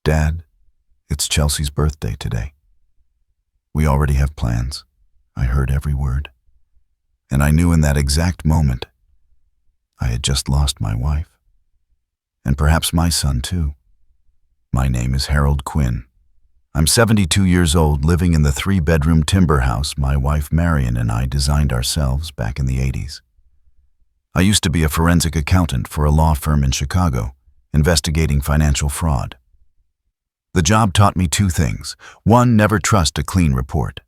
Dad, it's Chelsea's birthday today. We already have plans. I heard every word. And I knew in that exact moment I had just lost my wife. And perhaps my son too. My name is Harold Quinn. I'm 72 years old, living in the 3-bedroom timber house my wife Marion and I designed ourselves back in the 80s. I used to be a forensic accountant for a law firm in Chicago, investigating financial fraud. The job taught me 2 things. 1, never trust a clean report.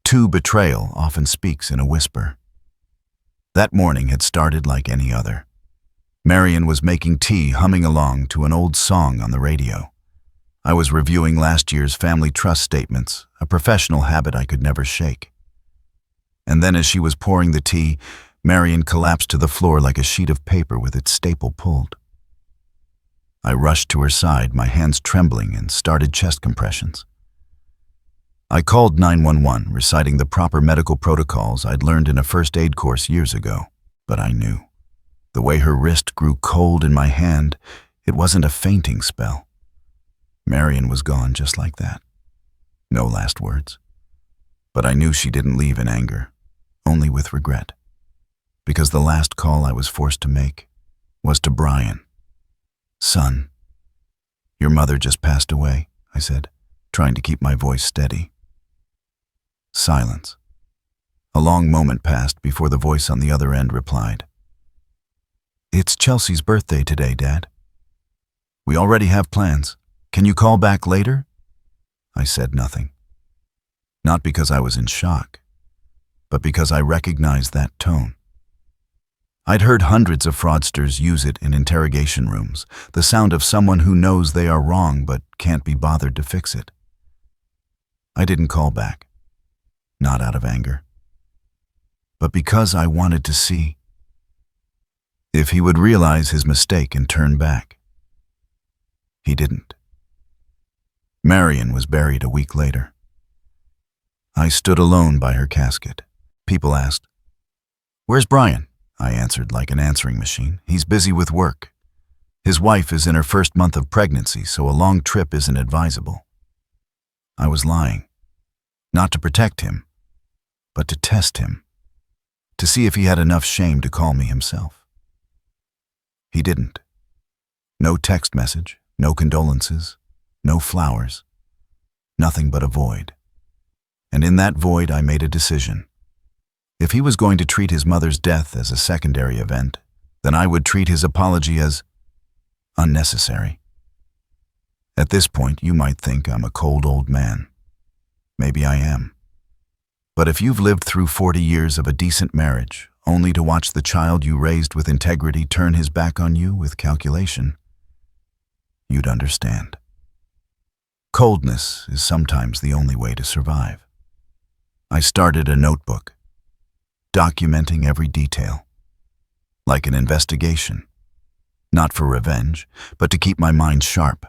2, betrayal often speaks in a whisper. That morning had started like any other. Marion was making tea, humming along to an old song on the radio. I was reviewing last year's family trust statements, a professional habit I could never shake. And then as she was pouring the tea, Marion collapsed to the floor like a sheet of paper with its staple pulled. I rushed to her side, my hands trembling, and started chest compressions. I called 911, reciting the proper medical protocols I'd learned in a first aid course years ago. But I knew. The way her wrist grew cold in my hand, it wasn't a fainting spell. Marion was gone just like that. No last words. But I knew she didn't leave in anger, only with regret. Because the last call I was forced to make was to Brian. Son, your mother just passed away, I said, trying to keep my voice steady. Silence. A long moment passed before the voice on the other end replied. It's Chelsea's birthday today, Dad. We already have plans. Can you call back later? I said nothing. Not because I was in shock, but because I recognized that tone. I'd heard hundreds of fraudsters use it in interrogation rooms, the sound of someone who knows they are wrong but can't be bothered to fix it. I didn't call back, not out of anger, but because I wanted to see if he would realize his mistake and turn back. He didn't. Marion was buried a week later. I stood alone by her casket. People asked, "Where's Brian?" I answered like an answering machine. "He's busy with work. His wife is in her first month of pregnancy, so a long trip isn't advisable." I was lying. Not to protect him, but to test him. To see if he had enough shame to call me himself. He didn't. No text message, no condolences, no flowers. Nothing but a void. And in that void I made a decision. If he was going to treat his mother's death as a secondary event, then I would treat his apology as unnecessary. At this point, you might think I'm a cold old man. Maybe I am. But if you've lived through 40 years of a decent marriage, only to watch the child you raised with integrity turn his back on you with calculation, you'd understand. Coldness is sometimes the only way to survive. I started a notebook, documenting every detail, like an investigation, not for revenge, but to keep my mind sharp,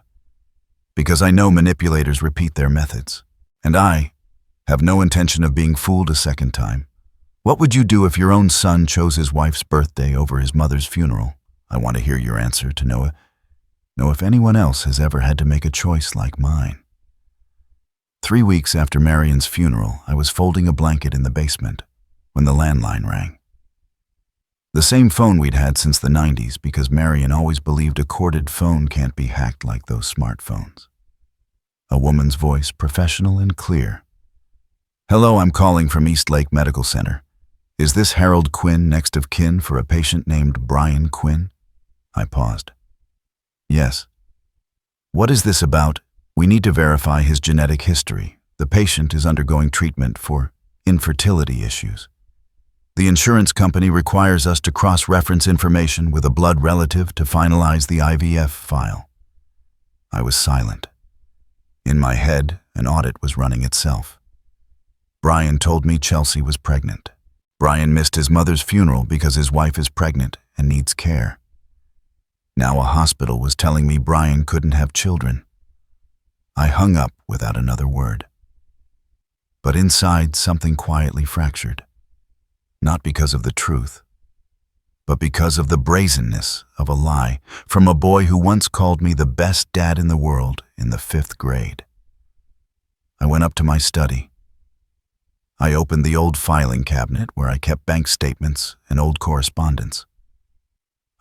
because I know manipulators repeat their methods, and I have no intention of being fooled a second time. What would you do if your own son chose his wife's birthday over his mother's funeral? I want to hear your answer to know if anyone else has ever had to make a choice like mine. 3 weeks after Marion's funeral, I was folding a blanket in the basement when the landline rang. The same phone we'd had since the 90s, because Marion always believed a corded phone can't be hacked like those smartphones. A woman's voice, professional and clear. "Hello, I'm calling from East Lake Medical Center. Is this Harold Quinn, next of kin for a patient named Brian Quinn?" I paused. "Yes." "What is this about?" "We need to verify his genetic history. The patient is undergoing treatment for infertility issues. The insurance company requires us to cross-reference information with a blood relative to finalize the IVF file." I was silent. In my head, an audit was running itself. Brian told me Chelsea was pregnant. Brian missed his mother's funeral because his wife is pregnant and needs care. Now a hospital was telling me Brian couldn't have children. I hung up without another word. But inside, something quietly fractured. Not because of the truth, but because of the brazenness of a lie from a boy who once called me the best dad in the world in the 5th grade. I went up to my study. I opened the old filing cabinet where I kept bank statements and old correspondence.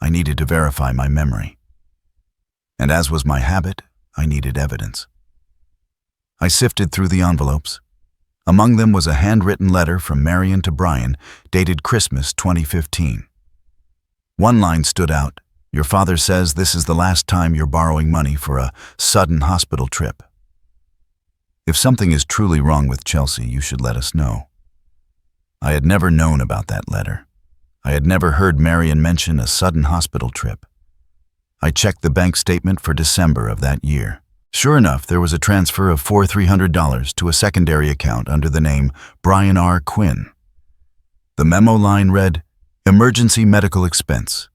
I needed to verify my memory. And as was my habit, I needed evidence. I sifted through the envelopes. Among them was a handwritten letter from Marion to Brian, dated Christmas 2015. One line stood out. Your father says this is the last time you're borrowing money for a sudden hospital trip. If something is truly wrong with Chelsea, you should let us know. I had never known about that letter. I had never heard Marion mention a sudden hospital trip. I checked the bank statement for December of that year. Sure enough, there was a transfer of $4,300 to a secondary account under the name Brian R. Quinn. The memo line read, "Emergency medical expense."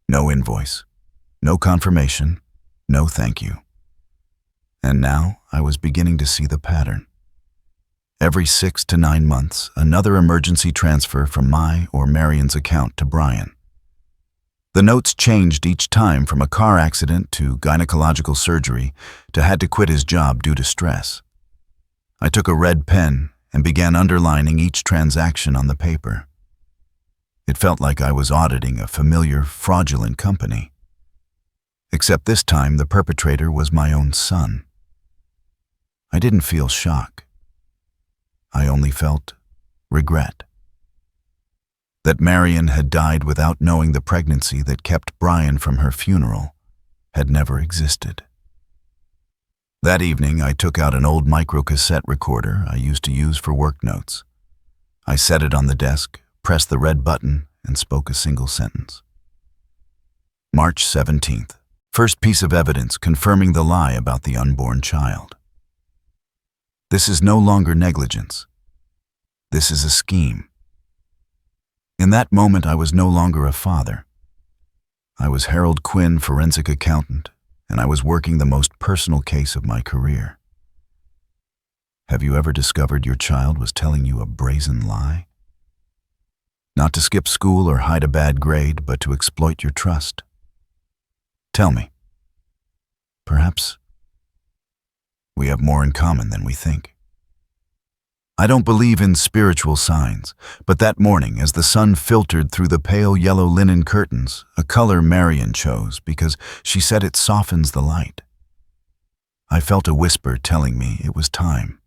No invoice, no confirmation, no thank you. And now I was beginning to see the pattern. Every 6 to 9 months, another emergency transfer from my or Marion's account to Brian. The notes changed each time from a car accident to gynecological surgery to had to quit his job due to stress. I took a red pen and began underlining each transaction on the paper. It felt like I was auditing a familiar, fraudulent company. Except this time the perpetrator was my own son. I didn't feel shock. I only felt regret. That Marion had died without knowing the pregnancy that kept Brian from her funeral had never existed. That evening, I took out an old microcassette recorder I used to use for work notes. I set it on the desk, pressed the red button, and spoke a single sentence. March 17th. First piece of evidence confirming the lie about the unborn child. This is no longer negligence. This is a scheme. In that moment, I was no longer a father. I was Harold Quinn, forensic accountant, and I was working the most personal case of my career. Have you ever discovered your child was telling you a brazen lie? Not to skip school or hide a bad grade, but to exploit your trust. Tell me. Perhaps we have more in common than we think. I don't believe in spiritual signs, but that morning, as the sun filtered through the pale yellow linen curtains, a color Marion chose because she said it softens the light, I felt a whisper telling me it was time.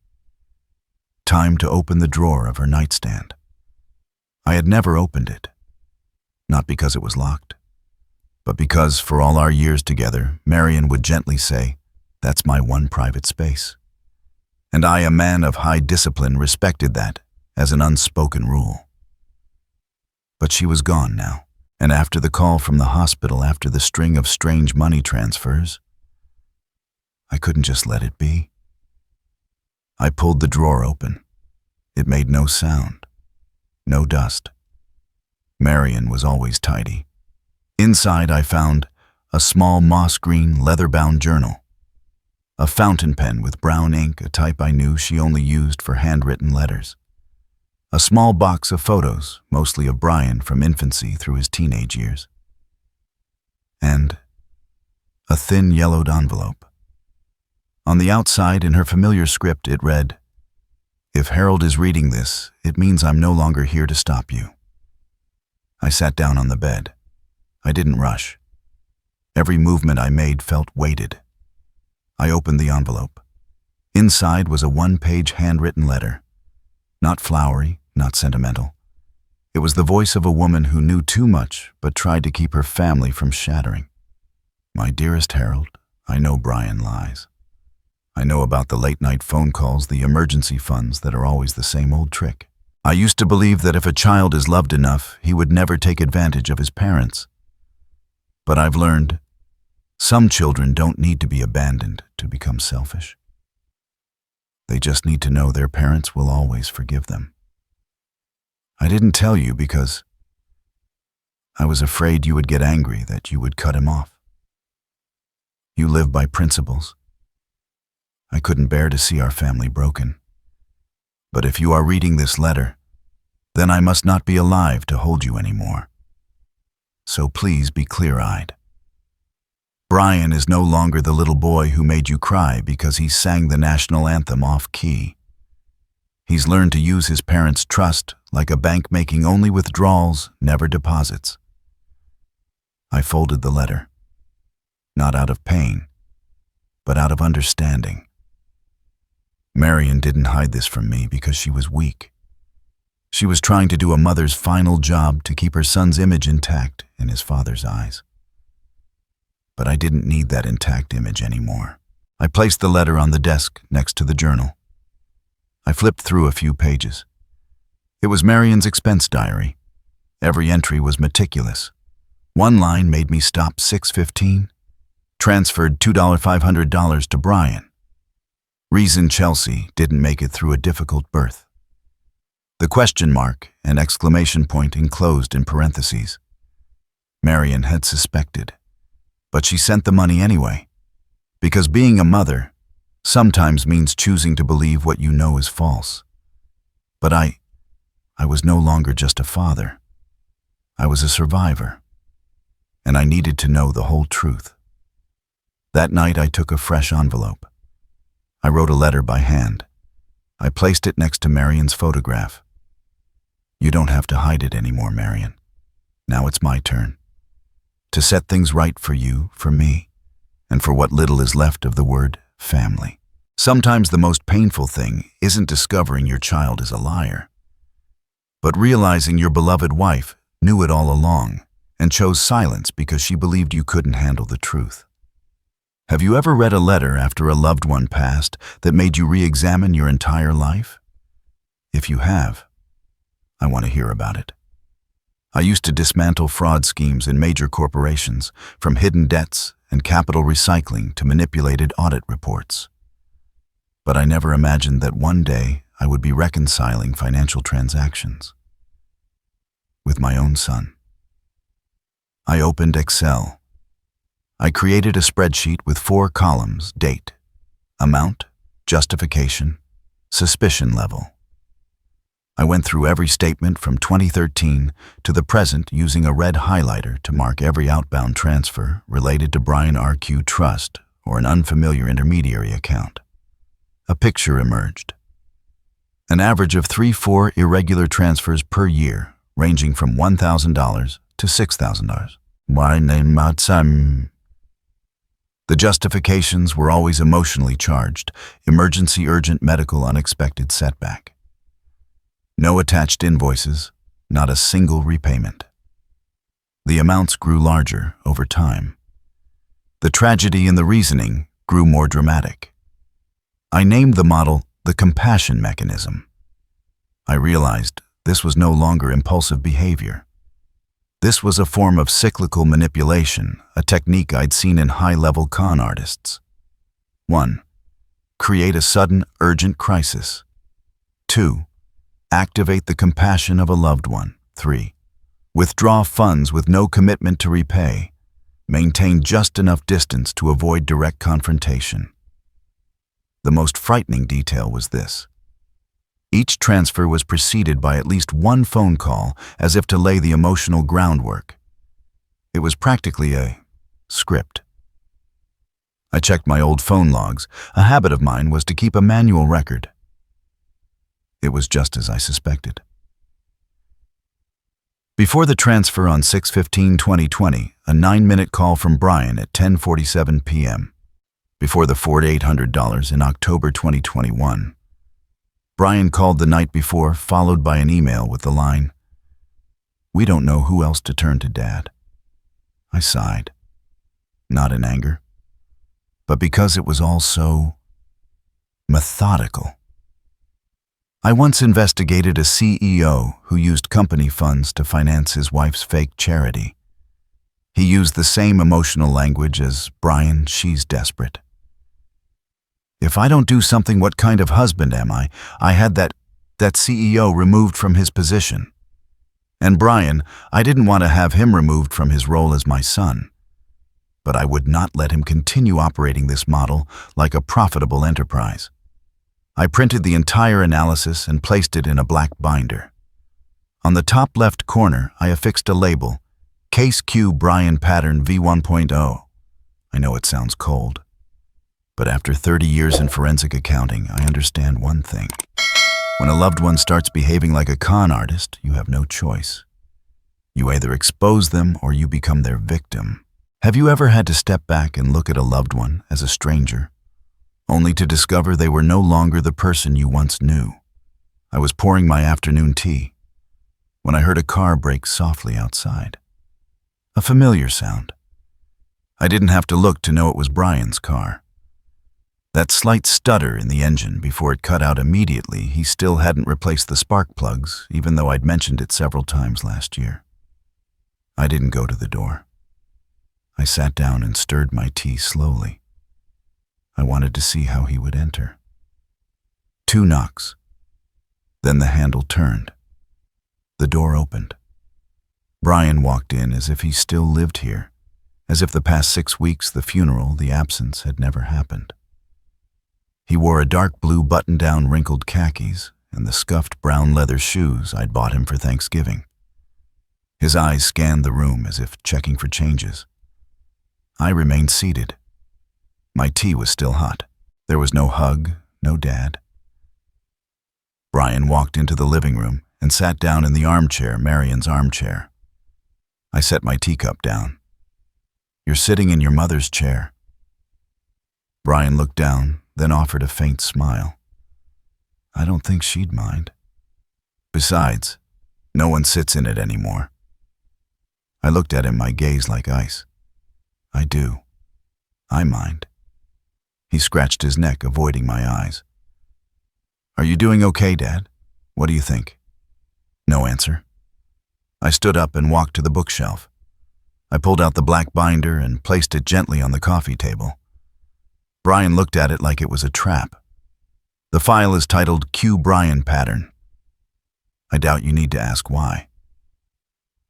Time to open the drawer of her nightstand. I had never opened it, not because it was locked, but because for all our years together, Marion would gently say, "That's my one private space." And I, a man of high discipline, respected that as an unspoken rule. But she was gone now, and after the call from the hospital, after the string of strange money transfers, I couldn't just let it be. I pulled the drawer open. It made no sound, no dust. Marion was always tidy. Inside I found a small moss-green leather-bound journal, a fountain pen with brown ink, a type I knew she only used for handwritten letters, a small box of photos, mostly of Brian from infancy through his teenage years, and a thin yellowed envelope. On the outside, in her familiar script, it read, "If Harold is reading this, it means I'm no longer here to stop you." I sat down on the bed. I didn't rush. Every movement I made felt weighted. I opened the envelope. Inside was a one-page handwritten letter. Not flowery, not sentimental. It was the voice of a woman who knew too much but tried to keep her family from shattering. "My dearest Harold, I know Brian lies. I know about the late-night phone calls, the emergency funds that are always the same old trick. I used to believe that if a child is loved enough, he would never take advantage of his parents. But I've learned some children don't need to be abandoned to become selfish. They just need to know their parents will always forgive them. I didn't tell you because I was afraid you would get angry, that you would cut him off. You live by principles. I couldn't bear to see our family broken. But if you are reading this letter, then I must not be alive to hold you anymore. so please be clear-eyed. Brian is no longer the little boy who made you cry because he sang the national anthem off-key. He's learned to use his parents' trust like a bank making only withdrawals, never deposits. I folded the letter, not out of pain, but out of understanding. Marion didn't hide this from me because she was weak. She was trying to do a mother's final job to keep her son's image intact in his father's eyes. But I didn't need that intact image anymore. I placed the letter on the desk next to the journal. I flipped through a few pages. It was Marion's expense diary. Every entry was meticulous. One line made me stop. 6:15. Transferred $2,500 to Brian. Reason Chelsea didn't make it through a difficult birth. The question mark and exclamation point enclosed in parentheses. Marion had suspected, but she sent the money anyway, because being a mother sometimes means choosing to believe what you know is false. But I was no longer just a father. I was a survivor, and I needed to know the whole truth. That night I took a fresh envelope. I wrote a letter by hand. I placed it next to Marion's photograph. You don't have to hide it anymore, Marion. Now it's my turn. To set things right for you, for me, and for what little is left of the word family. Sometimes the most painful thing isn't discovering your child is a liar, but realizing your beloved wife knew it all along and chose silence because she believed you couldn't handle the truth. Have you ever read a letter after a loved one passed that made you re-examine your entire life? If you have, I want to hear about it. I used to dismantle fraud schemes in major corporations, from hidden debts and capital recycling to manipulated audit reports. But I never imagined that one day I would be reconciling financial transactions with my own son. I opened Excel. I created a spreadsheet with 4 columns: date, amount, justification, suspicion level. I went through every statement from 2013 to the present using a red highlighter to mark every outbound transfer related to Brian R.Q. Trust or an unfamiliar intermediary account. A picture emerged. An average of 3-4 irregular transfers per year, ranging from $1,000 to $6,000. My name is The justifications were always emotionally charged: emergency, urgent, medical, unexpected setback. No attached invoices, not a single repayment. The amounts grew larger over time. The tragedy in the reasoning grew more dramatic. I named the model the compassion mechanism. I realized this was no longer impulsive behavior. This was a form of cyclical manipulation, a technique I'd seen in high-level con artists. 1. Create a sudden, urgent crisis. 2. Activate the compassion of a loved one. 3. Withdraw funds with no commitment to repay. Maintain just enough distance to avoid direct confrontation. The most frightening detail was this. Each transfer was preceded by at least one phone call, as if to lay the emotional groundwork. It was practically a script. I checked my old phone logs. A habit of mine was to keep a manual record. It was just as I suspected. Before the transfer on 6/15/2020, a 9-minute call from Brian at 10:47 p.m. Before the $4,800 in October 2021. Brian called the night before, followed by an email with the line, "We don't know who else to turn to, Dad." I sighed, not in anger, but because it was all so methodical. I once investigated a CEO who used company funds to finance his wife's fake charity. He used the same emotional language as, "Brian, she's desperate. If I don't do something, what kind of husband am I?" I had that CEO removed from his position. And Brian, I didn't want to have him removed from his role as my son. But I would not let him continue operating this model like a profitable enterprise. I printed the entire analysis and placed it in a black binder. On the top left corner, I affixed a label, Case Q Brian Pattern V1.0. I know it sounds cold, but after 30 years in forensic accounting, I understand one thing. When a loved one starts behaving like a con artist, you have no choice. You either expose them or you become their victim. Have you ever had to step back and look at a loved one as a stranger, only to discover they were no longer the person you once knew? I was pouring my afternoon tea when I heard a car brake softly outside. A familiar sound. I didn't have to look to know it was Brian's car. That slight stutter in the engine before it cut out immediately, he still hadn't replaced the spark plugs, even though I'd mentioned it several times last year. I didn't go to the door. I sat down and stirred my tea slowly. I wanted to see how he would enter. 2 knocks. Then the handle turned. The door opened. Brian walked in as if he still lived here, as if the past 6 weeks, the funeral, the absence, had never happened. He wore a dark blue button-down wrinkled khakis and the scuffed brown leather shoes I'd bought him for Thanksgiving. His eyes scanned the room as if checking for changes. I remained seated. My tea was still hot. There was no hug, no dad. Brian walked into the living room and sat down in the armchair, Marion's armchair. I set my teacup down. "You're sitting in your mother's chair." Brian looked down, then offered a faint smile. "I don't think she'd mind. Besides, no one sits in it anymore." I looked at him, my gaze like ice. "I do. I mind." He scratched his neck, avoiding my eyes. "Are you doing okay, Dad? What do you think?" No answer. I stood up and walked to the bookshelf. I pulled out the black binder and placed it gently on the coffee table. Brian looked at it like it was a trap. "The file is titled Q Brian Pattern. I doubt you need to ask why."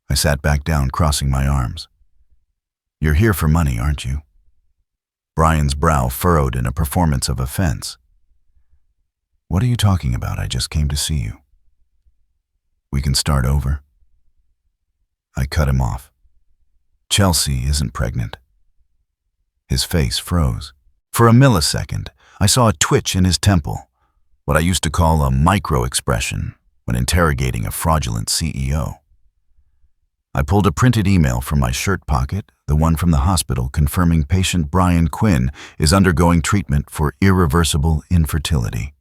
I sat back down, crossing my arms. "You're here for money, aren't you?" Brian's brow furrowed in a performance of offense. "What are you talking about? I just came to see you." "We can start over." I cut him off. "Chelsea isn't pregnant." His face froze. For a millisecond, I saw a twitch in his temple, what I used to call a micro-expression when interrogating a fraudulent CEO. I pulled a printed email from my shirt pocket, the one from the hospital confirming patient Brian Quinn is undergoing treatment for irreversible infertility.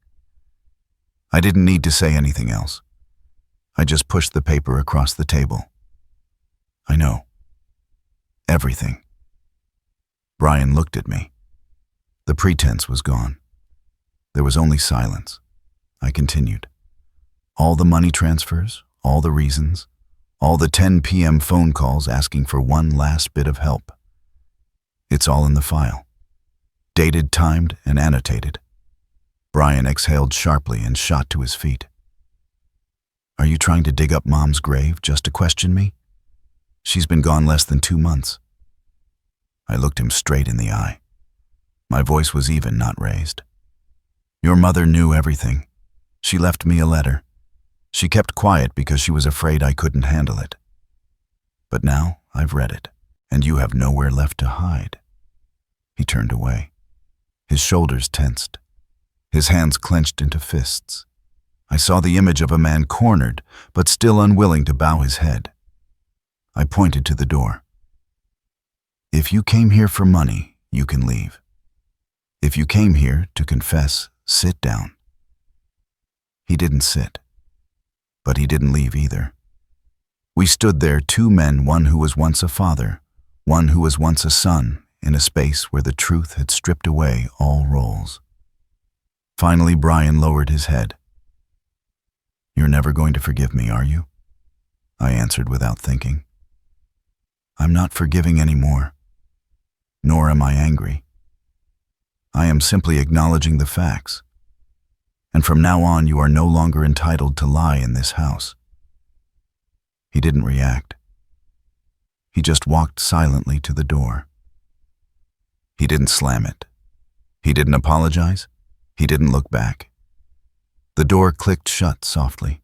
I didn't need to say anything else. I just pushed the paper across the table. "I know. Everything." Brian looked at me. The pretense was gone. There was only silence. I continued. "All the money transfers, all the reasons, all the 10 p.m. phone calls asking for one last bit of help. It's all in the file. Dated, timed, and annotated." Brian exhaled sharply and shot to his feet. "Are you trying to dig up Mom's grave just to question me? She's been gone less than 2 months." I looked him straight in the eye. My voice was even, not raised. "Your mother knew everything. She left me a letter. She kept quiet because she was afraid I couldn't handle it. But now I've read it, and you have nowhere left to hide." He turned away. His shoulders tensed. His hands clenched into fists. I saw the image of a man cornered, but still unwilling to bow his head. I pointed to the door. "If you came here for money, you can leave. If you came here to confess, sit down." He didn't sit, but he didn't leave either. We stood there, 2 men, one who was once a father, one who was once a son, in a space where the truth had stripped away all roles. Finally, Brian lowered his head. "You're never going to forgive me, are you?" I answered without thinking. "I'm not forgiving anymore, nor am I angry. I am simply acknowledging the facts. And from now on, you are no longer entitled to lie in this house." He didn't react. He just walked silently to the door. He didn't slam it. He didn't apologize. He didn't look back. The door clicked shut softly.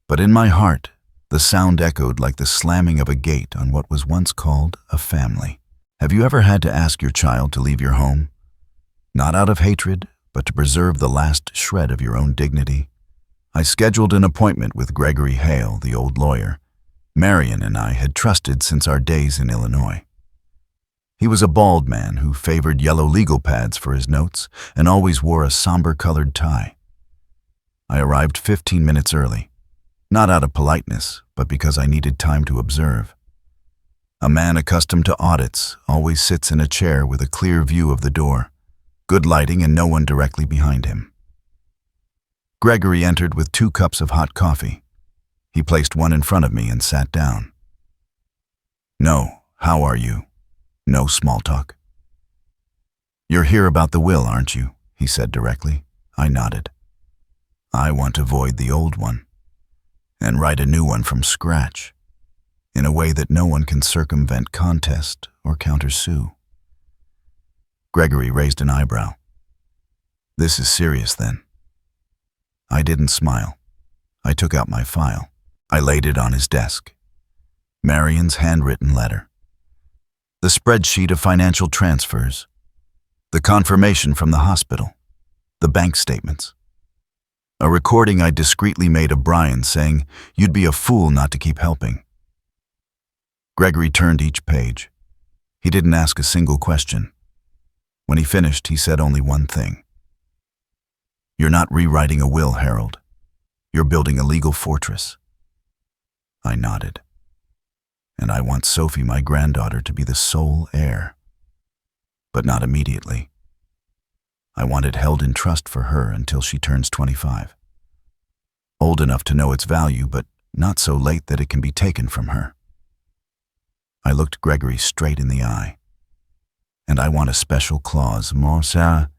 But in my heart, The sound echoed like the slamming of a gate on what was once called a family. Have you ever had to ask your child to leave your home? Not out of hatred, but to preserve the last shred of your own dignity? I scheduled an appointment with Gregory Hale, the old lawyer Marion and I had trusted since our days in Illinois. He was a bald man who favored yellow legal pads for his notes and always wore a somber-colored tie. I arrived 15 minutes early, not out of politeness, but because I needed time to observe. A man accustomed to audits always sits in a chair with a clear view of the door, good lighting and no one directly behind him. Gregory entered with 2 cups of hot coffee. He placed one in front of me and sat down. "No, how are you? No small talk." "You're here about the will, aren't you?" he said directly. I nodded. "I want to void the old one and write a new one from scratch, in a way that no one can circumvent contest or countersue." Gregory raised an eyebrow. "This is serious then." I didn't smile. I took out my file. I laid it on his desk. Marion's handwritten letter. The spreadsheet of financial transfers. The confirmation from the hospital. The bank statements. A recording I discreetly made of Brian saying, "You'd be a fool not to keep helping." Gregory turned each page. He didn't ask a single question. When he finished, he said only one thing. "You're not rewriting a will, Harold. You're building a legal fortress." I nodded. "And I want Sophie, my granddaughter, to be the sole heir. But not immediately. I want it held in trust for her until she turns 25. Old enough to know its value, but not so late that it can be taken from her." I looked Gregory straight in the eye. "And I want a special clause, Morsa.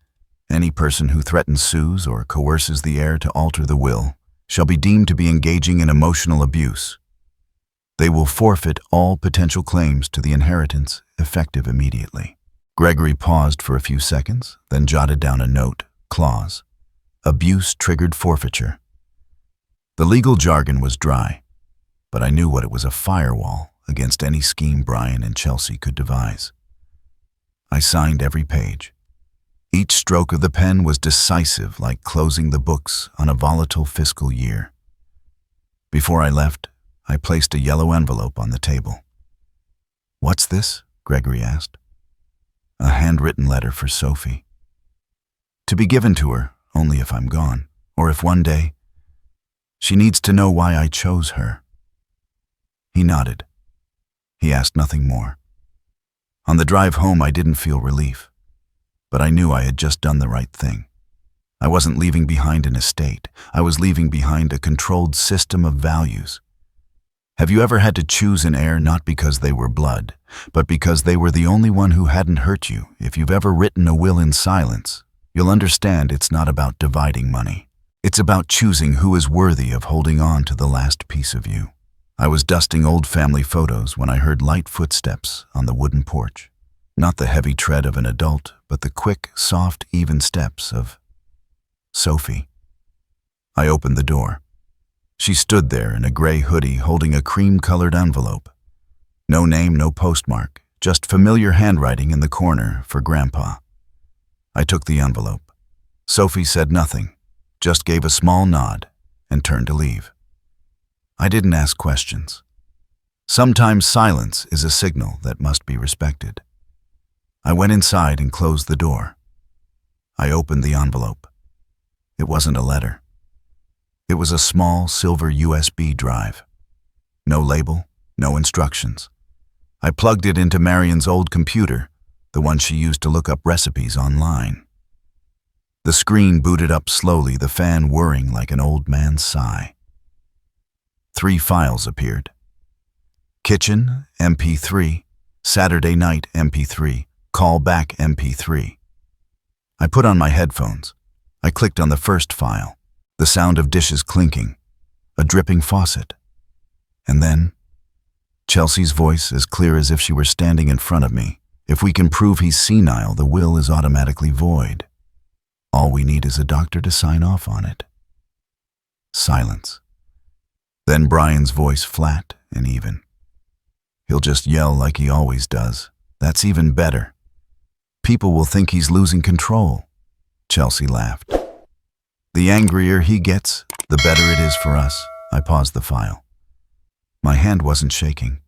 Any person who threatens, sues, or coerces the heir to alter the will shall be deemed to be engaging in emotional abuse. They will forfeit all potential claims to the inheritance, effective immediately." Gregory paused for a few seconds, then jotted down a note, clause, "Abuse-triggered forfeiture." The legal jargon was dry, but I knew what it was, a firewall against any scheme Brian and Chelsea could devise. I signed every page. Each stroke of the pen was decisive, like closing the books on a volatile fiscal year. Before I left, I placed a yellow envelope on the table. "What's this?" Gregory asked. "A handwritten letter for Sophie. To be given to her only if I'm gone, or if one day she needs to know why I chose her." He nodded. He asked nothing more. On the drive home, I didn't feel relief, but I knew I had just done the right thing. I wasn't leaving behind an estate. I was leaving behind a controlled system of values. Have you ever had to choose an heir not because they were blood, but because they were the only one who hadn't hurt you? If you've ever written a will in silence, you'll understand it's not about dividing money. It's about choosing who is worthy of holding on to the last piece of you. I was dusting old family photos when I heard light footsteps on the wooden porch. Not the heavy tread of an adult, but the quick, soft, even steps of Sophie. I opened the door. She stood there in a gray hoodie holding a cream-colored envelope. No name, no postmark, just familiar handwriting in the corner for Grandpa. I took the envelope. Sophie said nothing, just gave a small nod and turned to leave. I didn't ask questions. Sometimes silence is a signal that must be respected. I went inside and closed the door. I opened the envelope. It wasn't a letter. It was a small silver USB drive. No label, no instructions. I plugged it into Marion's old computer, the one she used to look up recipes online. The screen booted up slowly, the fan whirring like an old man's sigh. 3 files appeared. Kitchen, MP3. Saturday night, MP3. Call back, MP3. I put on my headphones. I clicked on the first file. The sound of dishes clinking, a dripping faucet. And then, Chelsea's voice as clear as if she were standing in front of me. "If we can prove he's senile, the will is automatically void. All we need is a doctor to sign off on it." Silence. Then Brian's voice flat and even. He'll just yell like he always does. That's even better. People will think he's losing control. Chelsea laughed. The angrier he gets, the better it is for us. I paused the file. My hand wasn't shaking,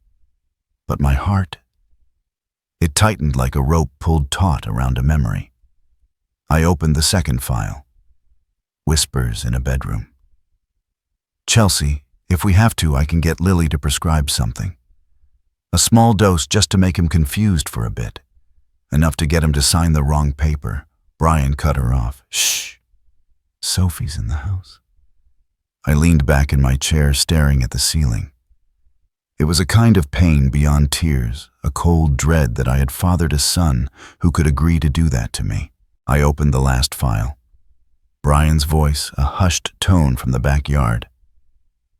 but my heart. It tightened like a rope pulled taut around a memory. I opened the second file. Whispers in a bedroom. Chelsea, if we have to, I can get Lily to prescribe something. A small dose just to make him confused for a bit. Enough to get him to sign the wrong paper. Brian cut her off. Shh. Sophie's in the house. I leaned back in my chair, staring at the ceiling. It was a kind of pain beyond tears, a cold dread that I had fathered a son who could agree to do that to me. I opened the last file. Brian's voice, a hushed tone from the backyard.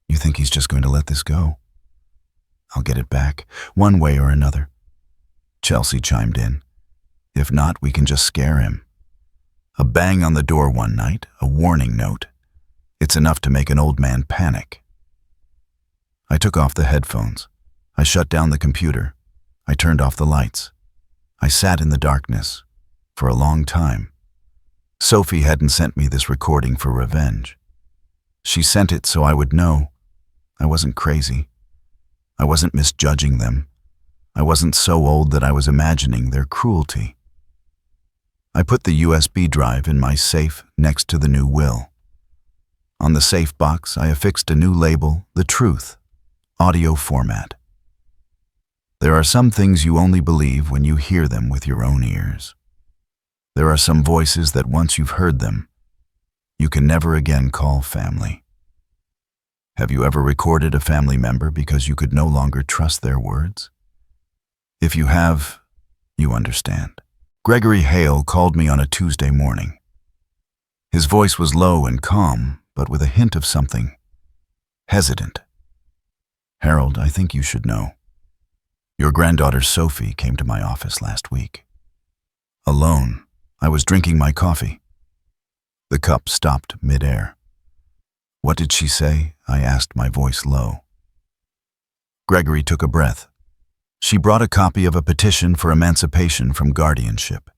You think he's just going to let this go? I'll get it back, one way or another. Chelsea chimed in. If not, we can just scare him. A bang on the door one night, a warning note. It's enough to make an old man panic. I took off the headphones. I shut down the computer. I turned off the lights. I sat in the darkness for a long time. Sophie hadn't sent me this recording for revenge. She sent it so I would know I wasn't crazy. I wasn't misjudging them. I wasn't so old that I was imagining their cruelty. I put the USB drive in my safe next to the new will. On the safe box, I affixed a new label, The Truth, audio format. There are some things you only believe when you hear them with your own ears. There are some voices that once you've heard them, you can never again call family. Have you ever recorded a family member because you could no longer trust their words? If you have, you understand. Gregory Hale called me on a Tuesday morning. His voice was low and calm, but with a hint of something hesitant. Harold, I think you should know. Your granddaughter Sophie came to my office last week. Alone, I was drinking my coffee. The cup stopped midair. What did she say? I asked, my voice low. Gregory took a breath. She brought a copy of a petition for emancipation from guardianship,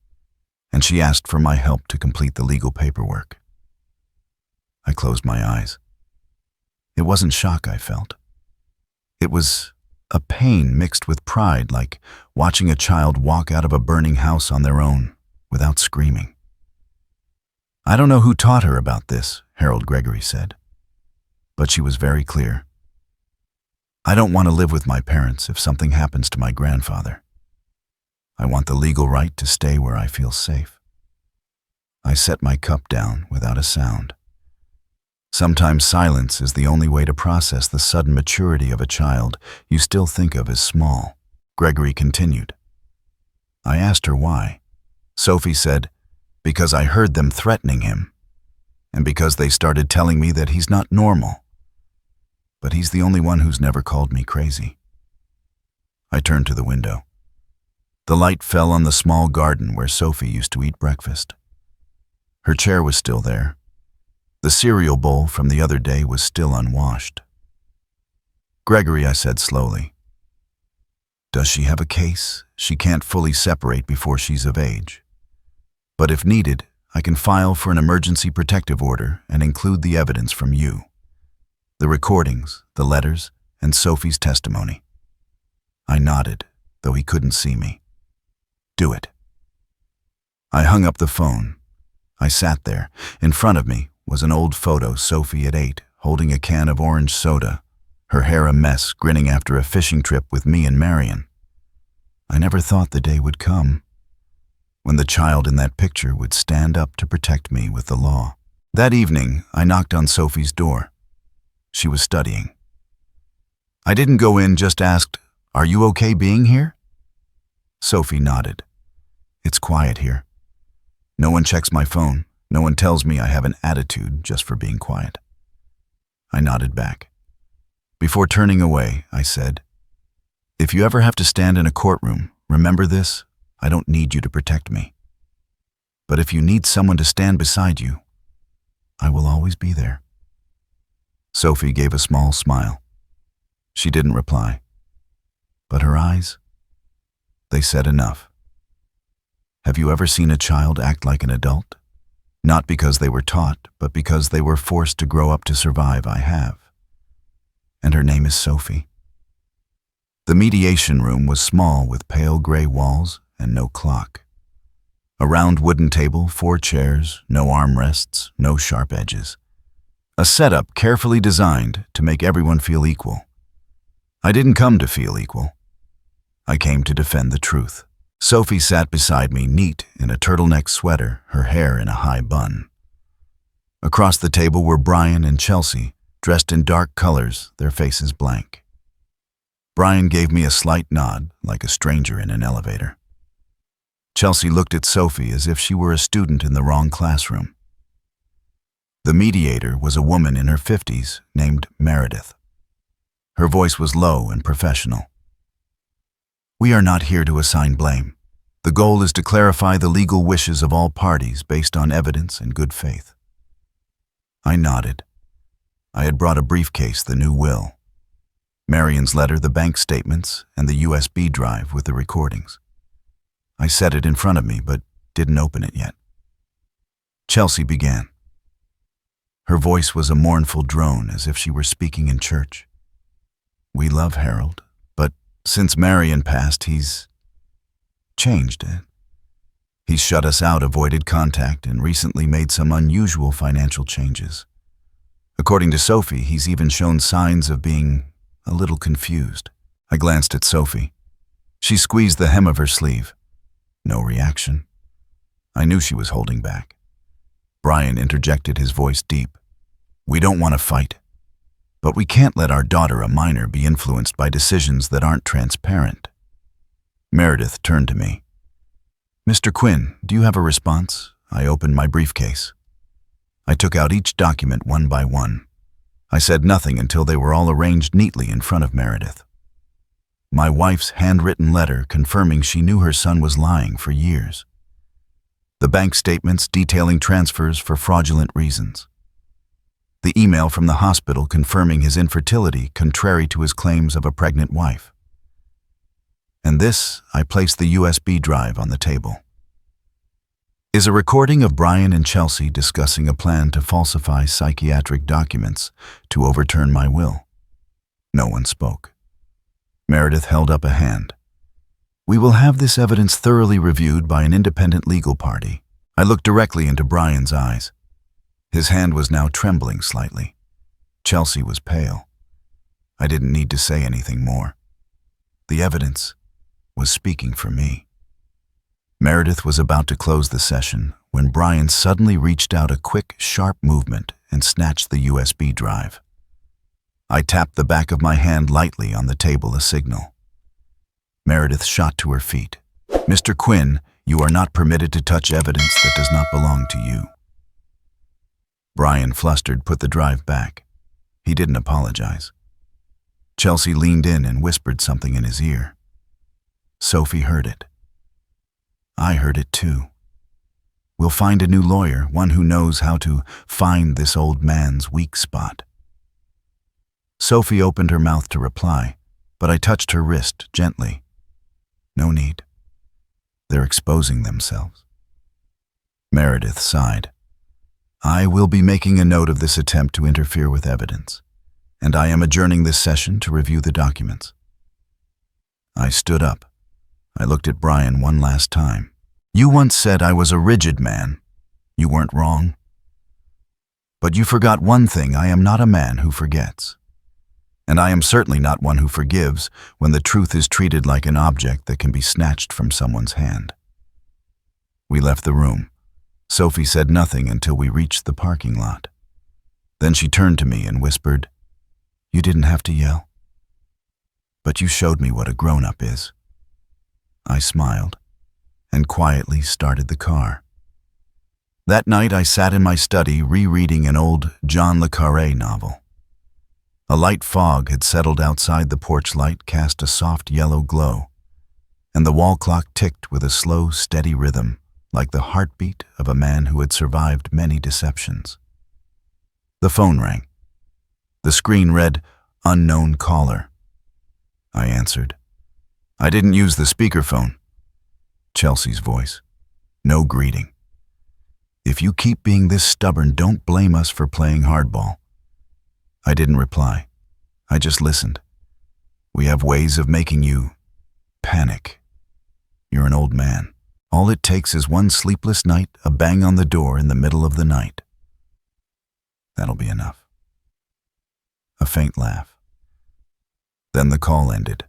and she asked for my help to complete the legal paperwork. I closed my eyes. It wasn't shock I felt. It was a pain mixed with pride, like watching a child walk out of a burning house on their own without screaming. I don't know who taught her about this, Harold Gregory said, but she was very clear. I don't want to live with my parents if something happens to my grandfather. I want the legal right to stay where I feel safe. I set my cup down without a sound. Sometimes silence is the only way to process the sudden maturity of a child you still think of as small. Gregory continued. I asked her why. Sophie said, because I heard them threatening him, and because they started telling me that he's not normal. But he's the only one who's never called me crazy. I turned to the window. The light fell on the small garden where Sophie used to eat breakfast. Her chair was still there. The cereal bowl from the other day was still unwashed. Gregory, I said slowly. Does she have a case she can't fully separate before she's of age? But if needed, I can file for an emergency protective order and include the evidence from you. The recordings, the letters, and Sophie's testimony. I nodded, though he couldn't see me. Do it. I hung up the phone. I sat there. In front of me was an old photo, Sophie at 8, holding a can of orange soda, her hair a mess, grinning after a fishing trip with me and Marion. I never thought the day would come when the child in that picture would stand up to protect me with the law. That evening, I knocked on Sophie's door. She was studying. I didn't go in, just asked, "Are you okay being here?" Sophie nodded. It's quiet here. No one checks my phone. No one tells me I have an attitude just for being quiet. I nodded back. Before turning away, I said, if you ever have to stand in a courtroom, remember this, I don't need you to protect me. But if you need someone to stand beside you, I will always be there. Sophie gave a small smile. She didn't reply. But her eyes? They said enough. Have you ever seen a child act like an adult? Not because they were taught, but because they were forced to grow up to survive. I have. And her name is Sophie. The mediation room was small with pale gray walls and no clock. A round wooden table, 4 chairs, no armrests, no sharp edges. A setup carefully designed to make everyone feel equal. I didn't come to feel equal. I came to defend the truth. Sophie sat beside me, neat in a turtleneck sweater, her hair in a high bun. Across the table were Brian and Chelsea, dressed in dark colors, their faces blank. Brian gave me a slight nod, like a stranger in an elevator. Chelsea looked at Sophie as if she were a student in the wrong classroom. The mediator was a woman in her 50s named Meredith. Her voice was low and professional. We are not here to assign blame. The goal is to clarify the legal wishes of all parties based on evidence and good faith. I nodded. I had brought a briefcase, the new will, Marion's letter, the bank statements, and the USB drive with the recordings. I set it in front of me, but didn't open it yet. Chelsea began. Her voice was a mournful drone, as if she were speaking in church. We love Harold, but since Marion passed, he's changed. He's shut us out, avoided contact, and recently made some unusual financial changes. According to Sophie, he's even shown signs of being a little confused. I glanced at Sophie. She squeezed the hem of her sleeve. No reaction. I knew she was holding back. Brian interjected, his voice deep. We don't want to fight, but we can't let our daughter, a minor, be influenced by decisions that aren't transparent. Meredith turned to me. Mr. Quinn, do you have a response? I opened my briefcase. I took out each document one by one. I said nothing until they were all arranged neatly in front of Meredith. My wife's handwritten letter confirming she knew her son was lying for years. The bank statements detailing transfers for fraudulent reasons. The email from the hospital confirming his infertility contrary to his claims of a pregnant wife. And this, I placed the USB drive on the table. Is a recording of Brian and Chelsea discussing a plan to falsify psychiatric documents to overturn my will. No one spoke. Meredith held up a hand. We will have this evidence thoroughly reviewed by an independent legal party. I looked directly into Brian's eyes. His hand was now trembling slightly. Chelsea was pale. I didn't need to say anything more. The evidence was speaking for me. Meredith was about to close the session when Brian suddenly reached out a quick, sharp movement and snatched the USB drive. I tapped the back of my hand lightly on the table, a signal. Meredith shot to her feet. Mr. Quinn, you are not permitted to touch evidence that does not belong to you. Brian, flustered, put the drive back. He didn't apologize. Chelsea leaned in and whispered something in his ear. Sophie heard it. I heard it too. We'll find a new lawyer, one who knows how to find this old man's weak spot. Sophie opened her mouth to reply, but I touched her wrist gently. No need. They're exposing themselves. Meredith sighed. I will be making a note of this attempt to interfere with evidence, and I am adjourning this session to review the documents. I stood up. I looked at Brian one last time. You once said I was a rigid man. You weren't wrong. But you forgot one thing. I am not a man who forgets. And I am certainly not one who forgives when the truth is treated like an object that can be snatched from someone's hand. We left the room. Sophie said nothing until we reached the parking lot. Then she turned to me and whispered, You didn't have to yell. But you showed me what a grown-up is. I smiled and quietly started the car. That night I sat in my study rereading an old John le Carré novel. A light fog had settled outside. The porch light cast a soft yellow glow, and the wall clock ticked with a slow, steady rhythm, like the heartbeat of a man who had survived many deceptions. The phone rang. The screen read, "Unknown caller." I answered. I didn't use the speakerphone. Chelsea's voice. No greeting. "If you keep being this stubborn, don't blame us for playing hardball." I didn't reply. I just listened. "We have ways of making you panic. You're an old man. All it takes is one sleepless night, a bang on the door in the middle of the night. That'll be enough." A faint laugh. Then the call ended.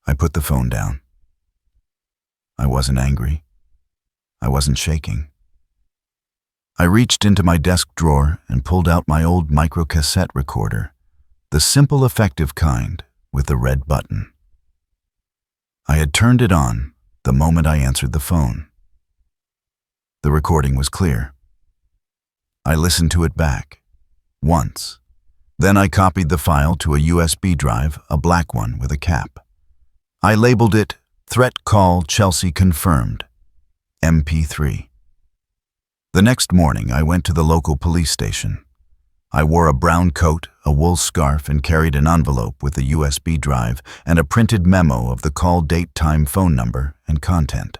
I put the phone down. I wasn't angry. I wasn't shaking. I reached into my desk drawer and pulled out my old microcassette recorder, the simple, effective kind with the red button. I had turned it on the moment I answered the phone. The recording was clear. I listened to it back, once. Then I copied the file to a USB drive, a black one with a cap. I labeled it "Threat Call Chelsea Confirmed, MP3. The next morning, I went to the local police station. I wore a brown coat, a wool scarf, and carried an envelope with a USB drive and a printed memo of the call date, time, phone number, and content.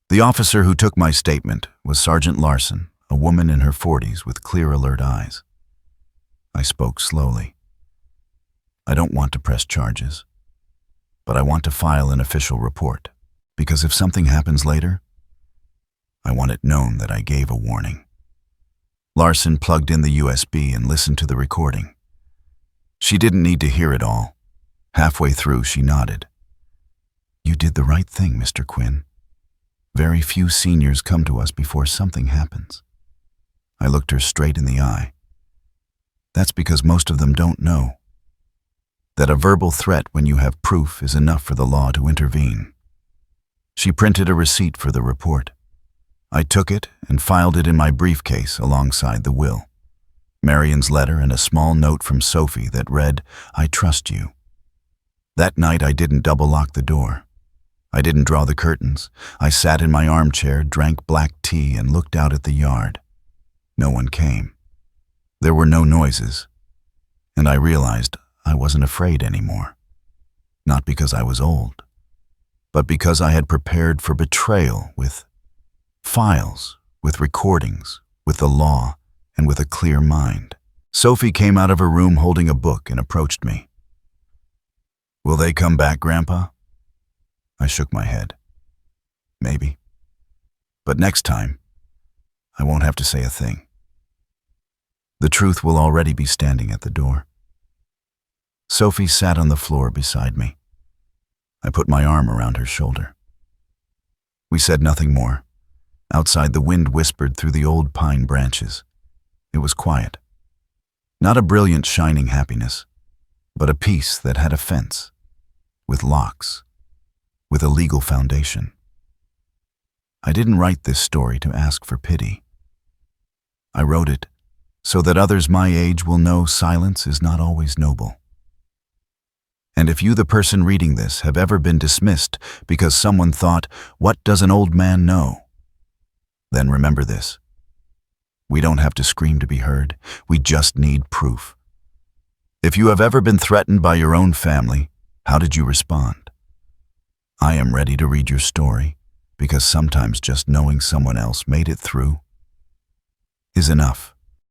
The officer who took my statement was Sergeant Larson, a woman in her 40s with clear, alert eyes. I spoke slowly. "I don't want to press charges, but I want to file an official report, because if something happens later, I want it known that I gave a warning." Larson plugged in the USB and listened to the recording. She didn't need to hear it all. Halfway through, she nodded. "You did the right thing, Mr. Quinn. Very few seniors come to us before something happens." I looked her straight in the eye. "That's because most of them don't know that a verbal threat when you have proof is enough for the law to intervene." She printed a receipt for the report. I took it and filed it in my briefcase alongside the will, Marion's letter, and a small note from Sophie that read, "I trust you." That night I didn't double-lock the door. I didn't draw the curtains. I sat in my armchair, drank black tea, and looked out at the yard. No one came. There were no noises, and I realized I wasn't afraid anymore. Not because I was old, but because I had prepared for betrayal with files, with recordings, with the law, and with a clear mind. Sophie came out of her room holding a book and approached me. "Will they come back, Grandpa?" I shook my head. "Maybe. But next time, I won't have to say a thing. The truth will already be standing at the door." Sophie sat on the floor beside me. I put my arm around her shoulder. We said nothing more. Outside, the wind whispered through the old pine branches. It was quiet. Not a brilliant, shining happiness, but a peace that had a fence, with locks, with a legal foundation. I didn't write this story to ask for pity. I wrote it so that others my age will know silence is not always noble. And if you, the person reading this, have ever been dismissed because someone thought, "What does an old man know?" then remember this. We don't have to scream to be heard. We just need proof. If you have ever been threatened by your own family, how did you respond? I am ready to read your story, because sometimes just knowing someone else made it through is enough.